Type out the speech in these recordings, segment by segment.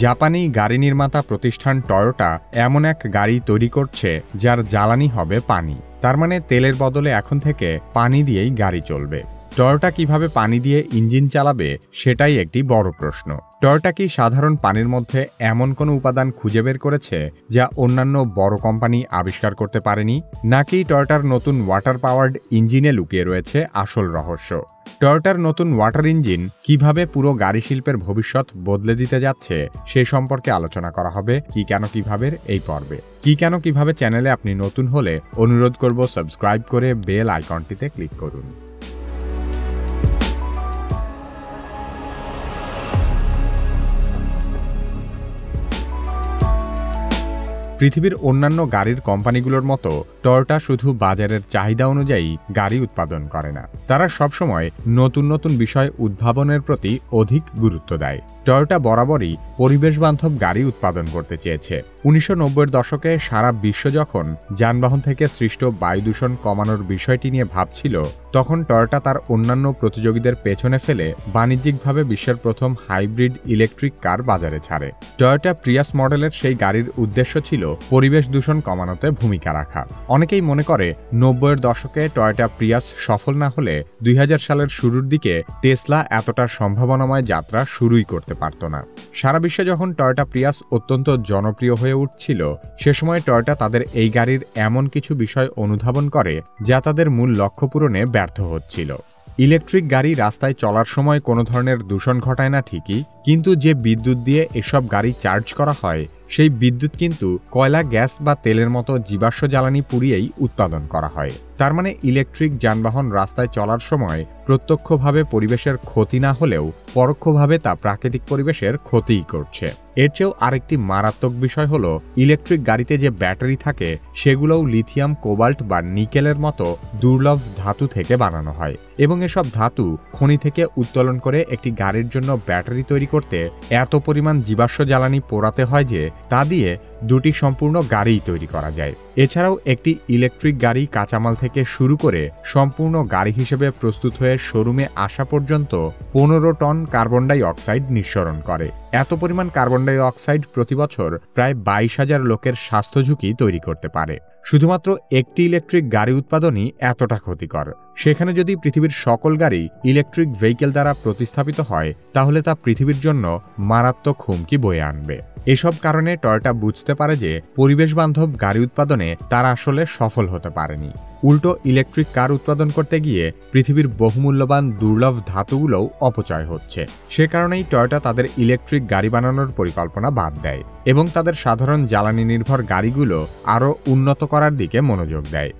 জাপানি গাড়ি নির্মাতা প্রতিষ্ঠান টয়োটা এমন এক গাড়ি তৈরি করছে যার জ্বালানি হবে পানি। তার মানে তেলের বদলে এখন থেকে পানি দিয়েই গাড়ি চলবে। টয়োটা কিভাবে পানি দিয়ে ইঞ্জিন চালাবে সেটাই একটি বড় প্রশ্ন। টয়োটা কি সাধারণ পানির মধ্যে এমন কোনো উপাদান খুঁজে বের করেছে যা অন্যান্য বড় কোম্পানি আবিষ্কার করতে পারেনি, নাকি টয়োটার নতুন ওয়াটার পাওয়ার্ড ইঞ্জিনে লুকিয়ে রয়েছে আসল রহস্য? টয়োটার নতুন ওয়াটার ইঞ্জিন কিভাবে পুরো গাড়ি শিল্পের ভবিষ্যৎ বদলে দিতে যাচ্ছে সে সম্পর্কে আলোচনা করা হবে কি কেন কিভাবে এই পর্বে। কি কেন কিভাবে চ্যানেলে আপনি নতুন হলে অনুরোধ করব সাবস্ক্রাইব করে বেল আইকনটিতে ক্লিক করুন। পৃথিবীর অন্যান্য গাড়ির কোম্পানিগুলোর মতো টয়োটা শুধু বাজারের চাহিদা অনুযায়ী গাড়ি উৎপাদন করে না, তারা সবসময় নতুন নতুন বিষয় উদ্ভাবনের প্রতি অধিক গুরুত্ব দেয়। টয়োটা বরাবরই পরিবেশবান্ধব গাড়ি উৎপাদন করতে চেয়েছে। 1990-এর দশকে সারা বিশ্ব যখন যানবাহন থেকে সৃষ্ট বায়ু দূষণ কমানোর বিষয়টি নিয়ে ভাবছিল, তখন টয়োটা তার অন্যান্য প্রতিযোগীদের পেছনে ফেলে বাণিজ্যিকভাবে বিশ্বের প্রথম হাইব্রিড ইলেকট্রিক কার বাজারে ছাড়ে। টয়োটা প্রিয়াস মডেলের সেই গাড়ির উদ্দেশ্য ছিল পরিবেশ দূষণ কমানোতে ভূমিকা রাখা। অনেকেই মনে করে 90-এর দশকে টয়োটা প্রিয়াস সফল না হলে 2000 সালের শুরুর দিকে টেসলা এতটা সম্ভাবনাময় যাত্রা শুরুই করতে পারত না। সারা বিশ্বে যখন টয়োটা প্রিয়াস অত্যন্ত জনপ্রিয় হয়ে উঠছিল, সে সময় টয়োটা তাদের এই গাড়ির এমন কিছু বিষয় অনুধাবন করে যা তাদের মূল লক্ষ্য পূরণে ব্যর্থ হচ্ছিল। ইলেকট্রিক গাড়ি রাস্তায় চলার সময় কোনো ধরনের দূষণ ঘটায় না ঠিকই, কিন্তু যে বিদ্যুৎ দিয়ে এসব গাড়ি চার্জ করা হয় সেই বিদ্যুৎ কিন্তু কয়লা, গ্যাস বা তেলের মতো জীবাশ্ম জ্বালানি পুড়িয়েই উৎপাদন করা হয়। তার মানে ইলেকট্রিক যানবাহন রাস্তায় চলার সময় প্রত্যক্ষভাবে পরিবেশের ক্ষতি না হলেও পরোক্ষভাবে তা প্রাকৃতিক পরিবেশের ক্ষতিই করছে। এর চেয়েও আরেকটি মারাত্মক বিষয় হলো, ইলেকট্রিক গাড়িতে যে ব্যাটারি থাকে সেগুলোও লিথিয়াম, কোবাল্ট বা নিকেলের মতো দুর্লভ ধাতু থেকে বানানো হয়, এবং এসব ধাতু খনি থেকে উত্তোলন করে একটি গাড়ির জন্য ব্যাটারি তৈরি করতে এত পরিমাণ জীবাশ্ম জ্বালানি পোড়াতে হয় যে তা দিয়ে দুটি সম্পূর্ণ গাড়িই তৈরি করা যায়। এছাড়াও একটি ইলেকট্রিক গাড়ি কাঁচামাল থেকে শুরু করে সম্পূর্ণ গাড়ি হিসেবে প্রস্তুত হয়ে শোরুমে আসা পর্যন্ত 15 টন কার্বন ডাই অক্সাইড নিঃসরণ করে। এত পরিমাণ কার্বন ডাই অক্সাইড প্রতি বছর প্রায় 22,000 লোকের স্বাস্থ্য ঝুঁকি তৈরি করতে পারে। শুধুমাত্র একটি ইলেকট্রিক গাড়ি উৎপাদনই এতটা ক্ষতিকর। সেখানে যদি পৃথিবীর সকল গাড়ি ইলেকট্রিক ভেহিকেল দ্বারা প্রতিস্থাপিত হয়, তাহলে তা পৃথিবীর জন্য মারাত্মক হুমকি বয়ে আনবে। এসব কারণে টয়োটা বুঝতে পারে যে পরিবেশবান্ধব গাড়ি উৎপাদনে তারা আসলে সফল হতে পারেনি। উল্টো ইলেকট্রিক কার উৎপাদন করতে গিয়ে পৃথিবীর বহুমূল্যবান দুর্লভ ধাতুগুলোও অপচয় হচ্ছে। সে কারণেই টয়োটা তাদের ইলেকট্রিক গাড়ি বানানোর পরিকল্পনা বাদ দেয় এবং তাদের সাধারণ জ্বালানি নির্ভর গাড়িগুলো আরও উন্নত করার দিকে মনোযোগ দেয়।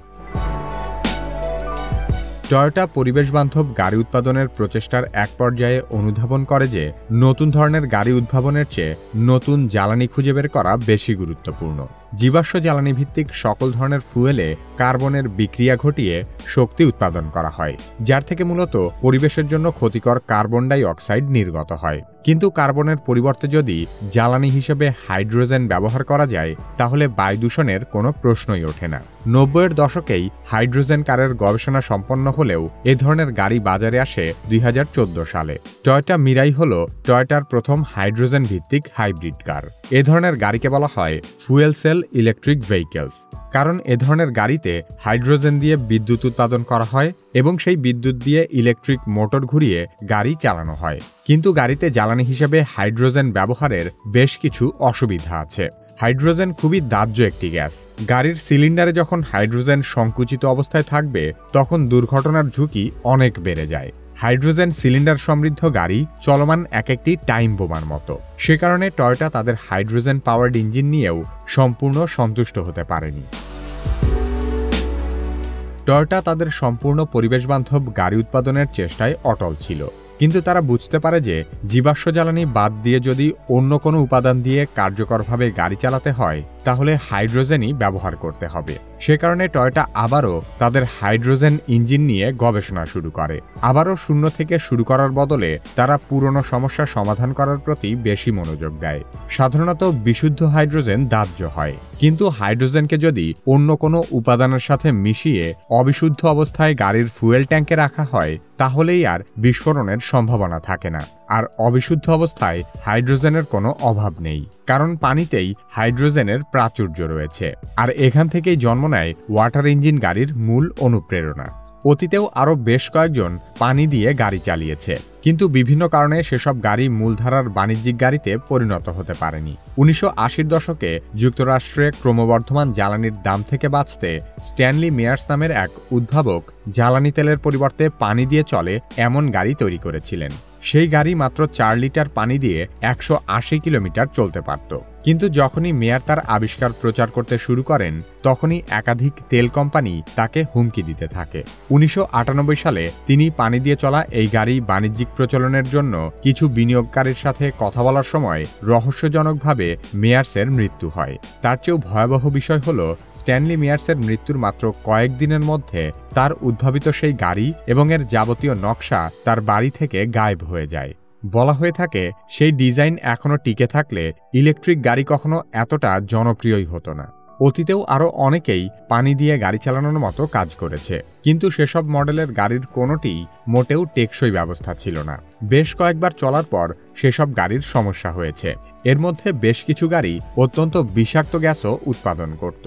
টয়োটা পরিবেশবান্ধব গাড়ি উৎপাদনের প্রচেষ্টার এক পর্যায়ে অনুধাবন করে যে নতুন ধরনের গাড়ি উদ্ভাবনের চেয়ে নতুন জ্বালানি খুঁজে বের করা বেশি গুরুত্বপূর্ণ। জীবাশ্ম জ্বালানি ভিত্তিক সকল ধরনের ফুয়েলে কার্বনের বিক্রিয়া ঘটিয়ে শক্তি উৎপাদন করা হয়, যার থেকে মূলত পরিবেশের জন্য ক্ষতিকর কার্বন ডাই অক্সাইড নির্গত হয়। কিন্তু কার্বনের পরিবর্তে যদি জ্বালানি হিসেবে হাইড্রোজেন ব্যবহার করা যায়, তাহলে বায়ু দূষণের কোনো প্রশ্নই ওঠে না। 90-এর দশকেই হাইড্রোজেন কারের গবেষণা সম্পন্ন হলেও এ ধরনের গাড়ি বাজারে আসে 2014 সালে। টয়োটা মিরাই হল টয়োটার প্রথম হাইড্রোজেন ভিত্তিক হাইব্রিড কার। এ ধরনের গাড়িকে বলা হয় ফুয়েল সেল ইলেকট্রিক ভেহিকেলস, কারণ এ ধরনের গাড়িতে হাইড্রোজেন দিয়ে বিদ্যুৎ উৎপাদন করা হয় এবং সেই বিদ্যুৎ দিয়ে ইলেকট্রিক মোটর ঘুরিয়ে গাড়ি চালানো হয়। কিন্তু গাড়িতে জ্বালানি হিসেবে হাইড্রোজেন ব্যবহারের বেশ কিছু অসুবিধা আছে। হাইড্রোজেন খুবই দাহ্য একটি গ্যাস। গাড়ির সিলিন্ডারে যখন হাইড্রোজেন সংকুচিত অবস্থায় থাকবে, তখন দুর্ঘটনার ঝুঁকি অনেক বেড়ে যায়। হাইড্রোজেন সিলিন্ডার সমৃদ্ধ গাড়ি চলমান এক একটি টাইম বোমার মতো। সে কারণে টয়োটা তাদের হাইড্রোজেন পাওয়ার্ড ইঞ্জিন নিয়েও সম্পূর্ণ সন্তুষ্ট হতে পারেনি। টয়োটা তাদের সম্পূর্ণ পরিবেশবান্ধব গাড়ি উৎপাদনের চেষ্টায় অটল ছিল, কিন্তু তারা বুঝতে পারে যে জীবাশ্ম জ্বালানি বাদ দিয়ে যদি অন্য কোনো উপাদান দিয়ে কার্যকরভাবে গাড়ি চালাতে হয়, তাহলে হাইড্রোজেনই ব্যবহার করতে হবে। সে কারণে টয়োটা আবারও তাদের হাইড্রোজেন ইঞ্জিন নিয়ে গবেষণা শুরু করে। আবারও শূন্য থেকে শুরু করার বদলে তারা পুরনো সমস্যা সমাধান করার প্রতি বেশি মনোযোগ দেয়। সাধারণত বিশুদ্ধ হাইড্রোজেন দাহ্য হয়, কিন্তু হাইড্রোজেনকে যদি অন্য কোনো উপাদানের সাথে মিশিয়ে অবিশুদ্ধ অবস্থায় গাড়ির ফুয়েল ট্যাঙ্কে রাখা হয়, তাহলেই আর বিস্ফোরণের সম্ভাবনা থাকে না। আর অবিশুদ্ধ অবস্থায় হাইড্রোজেনের কোনো অভাব নেই, কারণ পানিতেই হাইড্রোজেনের প্রাচুর্য রয়েছে। আর এখান থেকেই জন্ম নেয় ওয়াটার ইঞ্জিন গাড়ির মূল অনুপ্রেরণা। অতীতেও আরও বেশ কয়েকজন পানি দিয়ে গাড়ি চালিয়েছে, কিন্তু বিভিন্ন কারণে সেসব গাড়ি মূলধারার বাণিজ্যিক গাড়িতে পরিণত হতে পারেনি। 1980-র দশকে যুক্তরাষ্ট্রে ক্রমবর্ধমান জ্বালানির দাম থেকে বাঁচতে স্ট্যানলি মেয়ার্স নামের এক উদ্ভাবক জ্বালানি তেলের পরিবর্তে পানি দিয়ে চলে এমন গাড়ি তৈরি করেছিলেন। সেই গাড়ি মাত্র 4 লিটার পানি দিয়ে 180 কিলোমিটার চলতে পারত। কিন্তু যখনই মেয়ার তার আবিষ্কার প্রচার করতে শুরু করেন, তখনই একাধিক তেল কোম্পানি তাকে হুমকি দিতে থাকে। 1998 সালে তিনি পানি দিয়ে চলা এই গাড়ি বাণিজ্যিক প্রচলনের জন্য কিছু বিনিয়োগকারীর সাথে কথা বলার সময় রহস্যজনকভাবে মেয়ার্সের মৃত্যু হয়। তার চেয়েও ভয়াবহ বিষয় হল, স্ট্যানলি মেয়ার্সের মৃত্যুর মাত্র কয়েকদিনের মধ্যে তার উদ্ভাবিত সেই গাড়ি এবং এর যাবতীয় নকশা তার বাড়ি থেকে গায়েব হয়ে যায়। বলা হয়ে থাকে, সেই ডিজাইন এখনও টিকে থাকলে ইলেকট্রিক গাড়ি কখনো এতটা জনপ্রিয়ই হতো না। অতীতেও আরও অনেকেই পানি দিয়ে গাড়ি চালানোর মতো কাজ করেছে, কিন্তু সেসব মডেলের গাড়ির কোনোটিই মোটেও টেকসই ব্যবস্থা ছিল না। বেশ কয়েকবার চলার পর সেসব গাড়ির সমস্যা হয়েছে। এর মধ্যে বেশ কিছু গাড়ি অত্যন্ত বিষাক্ত গ্যাসও উৎপাদন করত।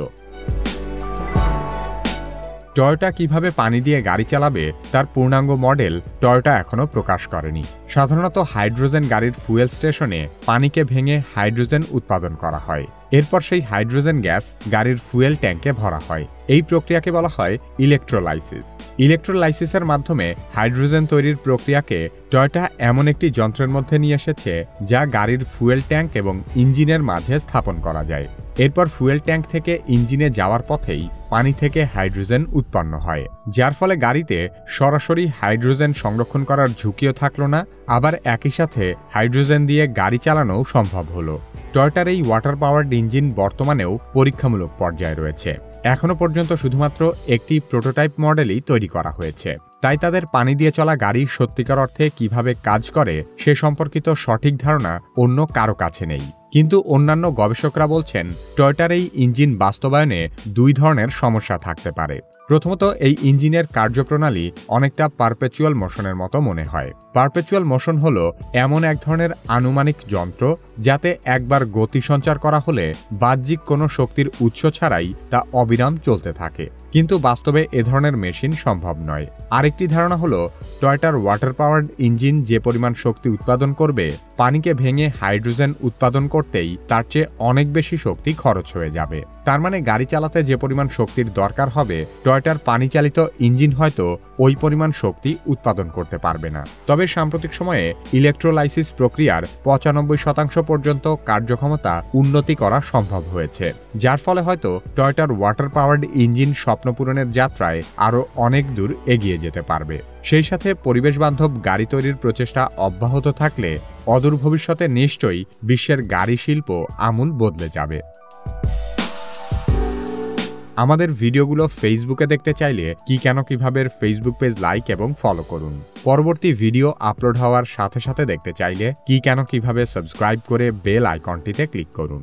টয়োটা কিভাবে পানি দিয়ে গাড়ি চালাবে তার পূর্ণাঙ্গ মডেল টয়োটা এখনও প্রকাশ করেনি। সাধারণত হাইড্রোজেন গাড়ির ফুয়েল স্টেশনে পানিকে ভেঙে হাইড্রোজেন উৎপাদন করা হয়। এরপর সেই হাইড্রোজেন গ্যাস গাড়ির ফুয়েল ট্যাঙ্কে ভরা হয়। এই প্রক্রিয়াকে বলা হয় ইলেকট্রোলাইসিস। ইলেকট্রোলাইসিসের মাধ্যমে হাইড্রোজেন তৈরির প্রক্রিয়াকে টয়োটা এমন একটি যন্ত্রের মধ্যে নিয়ে এসেছে যা গাড়ির ফুয়েল ট্যাঙ্ক এবং ইঞ্জিনের মাঝে স্থাপন করা যায়। এরপর ফুয়েল ট্যাঙ্ক থেকে ইঞ্জিনে যাওয়ার পথেই পানি থেকে হাইড্রোজেন উৎপন্ন হয়, যার ফলে গাড়িতে সরাসরি হাইড্রোজেন সংরক্ষণ করার ঝুঁকিও থাকল না, আবার একই সাথে হাইড্রোজেন দিয়ে গাড়ি চালানোও সম্ভব হলো। টয়োটার এই ওয়াটার পাওয়ার্ড ইঞ্জিন বর্তমানেও পরীক্ষামূলক পর্যায়ে রয়েছে। এখনও পর্যন্ত শুধুমাত্র একটি প্রোটোটাইপ মডেলই তৈরি করা হয়েছে, তাই তাদের পানি দিয়ে চলা গাড়ি সত্যিকার অর্থে কিভাবে কাজ করে সে সম্পর্কিত সঠিক ধারণা অন্য কারো কাছে নেই। কিন্তু অন্যান্য গবেষকরা বলছেন, টয়োটার এই ইঞ্জিন বাস্তবায়নে 2 ধরনের সমস্যা থাকতে পারে। প্রথমত, এই ইঞ্জিনের কার্যপ্রণালী অনেকটা পারপেচুয়াল মোশনের মতো মনে হয়। পারপেচুয়াল মোশন হলো এমন এক ধরনের আনুমানিক যন্ত্র যাতে একবার গতি সঞ্চার করা হলে বাহ্যিক কোনো শক্তির উৎস ছাড়াই তা অবিরাম চলতে থাকে। কিন্তু বাস্তবে এ ধরনের মেশিন সম্ভব নয়। আরেকটি ধারণা হলো, টয়োটার ওয়াটার পাওয়ার্ড ইঞ্জিন যে পরিমাণ শক্তি উৎপাদন করবে, পানিকে ভেঙে হাইড্রোজেন উৎপাদন করতেই তার চেয়ে অনেক বেশি শক্তি খরচ হয়ে যাবে। তার মানে গাড়ি চালাতে যে পরিমাণ শক্তির দরকার হবে, টয়োটার পানি চালিত ইঞ্জিন হয়তো ওই পরিমাণ শক্তি উৎপাদন করতে পারবে না। তবে সাম্প্রতিক সময়ে ইলেকট্রোলাইসিস প্রক্রিয়ার 95% পর্যন্ত কার্যক্ষমতা উন্নতি করা সম্ভব হয়েছে, যার ফলে হয়তো টয়োটার ওয়াটার পাওয়ার্ড ইঞ্জিন স্বপ্ন পূরণের যাত্রায় আরও অনেক দূর এগিয়ে যেতে পারবে। সেই সাথে পরিবেশবান্ধব গাড়ি তৈরির প্রচেষ্টা অব্যাহত থাকলে অদূর ভবিষ্যতে নিশ্চয়ই বিশ্বের গাড়ি শিল্প আমূল বদলে যাবে। আমাদের ভিডিওগুলো ফেসবুকে দেখতে চাইলে কিভাবে ফেসবুক পেজ লাইক এবং ফলো করুন। পরবর্তী ভিডিও আপলোড হওয়ার সাথে সাথে দেখতে চাইলে কিভাবে সাবস্ক্রাইব করে বেল আইকনটিতে ক্লিক করুন।